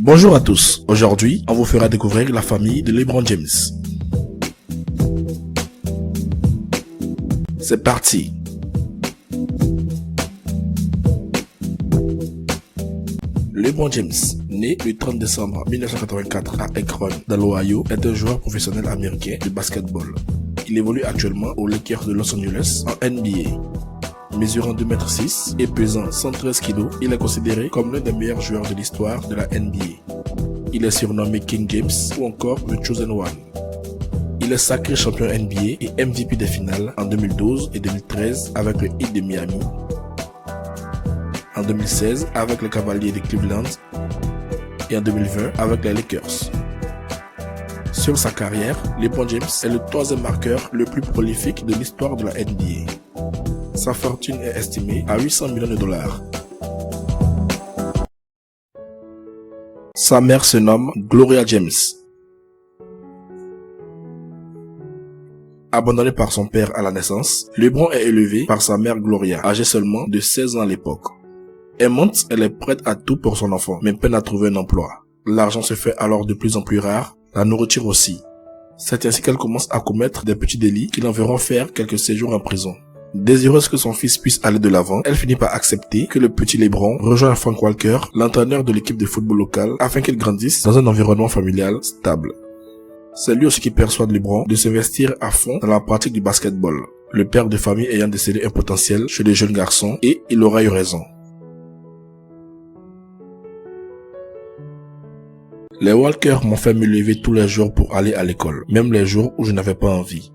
Bonjour à tous, aujourd'hui on vous fera découvrir la famille de LeBron James. C'est parti. LeBron James, né le 30 décembre 1984 à Akron, dans l'Ohio, est un joueur professionnel américain de basketball. Il évolue actuellement aux Lakers de Los Angeles en NBA. Mesurant 2,6 m et pesant 113 kg, il est considéré comme l'un des meilleurs joueurs de l'histoire de la NBA. Il est surnommé King James ou encore The Chosen One. Il est sacré champion NBA et MVP des finales en 2012 et 2013 avec le Heat de Miami, en 2016 avec les Cavaliers de Cleveland et en 2020 avec les Lakers. Sur sa carrière, LeBron James est le troisième marqueur le plus prolifique de l'histoire de la NBA. Sa fortune est estimée à 800 millions de dollars. Sa mère se nomme Gloria James. Abandonné par son père à la naissance, LeBron est élevé par sa mère Gloria, âgée seulement de 16 ans à l'époque. Aimante, elle est prête à tout pour son enfant, mais peine à trouver un emploi. L'argent se fait alors de plus en plus rare, la nourriture aussi. C'est ainsi qu'elle commence à commettre des petits délits qui l'enverront faire quelques séjours en prison. Désireuse que son fils puisse aller de l'avant, elle finit par accepter que le petit LeBron rejoigne Frank Walker, l'entraîneur de l'équipe de football locale, afin qu'il grandisse dans un environnement familial stable. C'est lui aussi qui persuade LeBron de s'investir à fond dans la pratique du basketball, le père de famille ayant décelé un potentiel chez les jeunes garçons, et il aura eu raison. Les Walker m'ont fait me lever tous les jours pour aller à l'école, même les jours où je n'avais pas envie.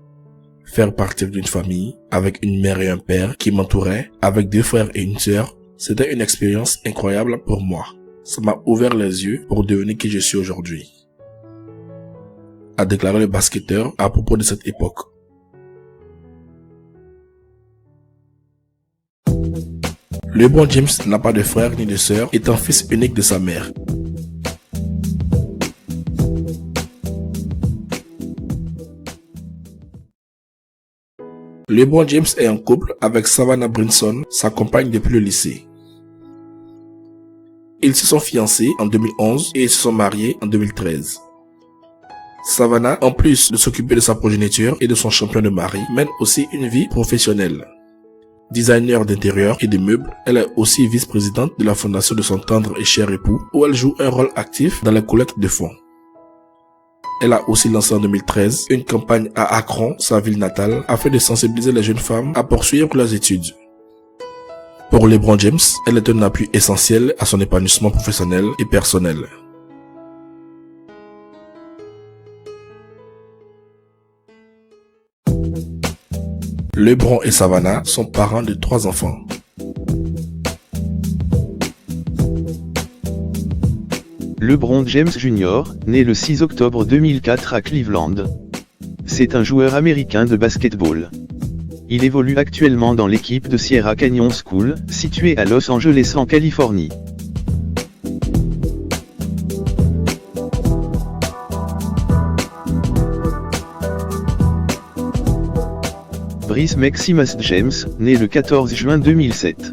Faire partie d'une famille, avec une mère et un père qui m'entouraient, avec 2 frères et une sœur, c'était une expérience incroyable pour moi. Ça m'a ouvert les yeux pour devenir qui je suis aujourd'hui, a déclaré le basketteur à propos de cette époque. LeBron James n'a pas de frère ni de sœur, étant fils unique de sa mère. LeBron James est en couple avec Savannah Brinson, sa compagne depuis le lycée. Ils se sont fiancés en 2011 et ils se sont mariés en 2013. Savannah, en plus de s'occuper de sa progéniture et de son champion de mari, mène aussi une vie professionnelle. Designer d'intérieur et de meubles, elle est aussi vice-présidente de la fondation de son tendre et cher époux, où elle joue un rôle actif dans la collecte de fonds. Elle a aussi lancé en 2013 une campagne à Akron, sa ville natale, afin de sensibiliser les jeunes femmes à poursuivre leurs études. Pour LeBron James, elle est un appui essentiel à son épanouissement professionnel et personnel. LeBron et Savannah sont parents de 3 enfants. LeBron James Jr., né le 6 octobre 2004 à Cleveland. C'est un joueur américain de basketball. Il évolue actuellement dans l'équipe de Sierra Canyon School, située à Los Angeles en Californie. Brice Maximus James, né le 14 juin 2007.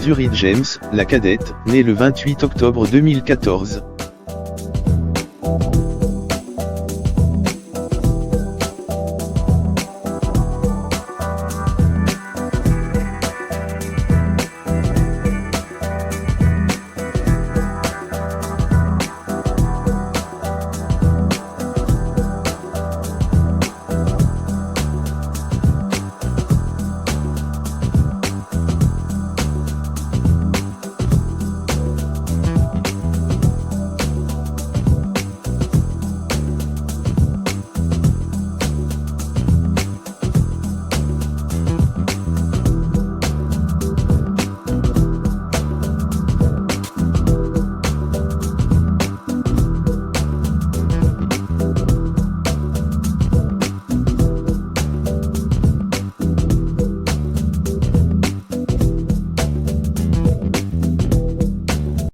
Zuri James, la cadette, née le 28 octobre 2014.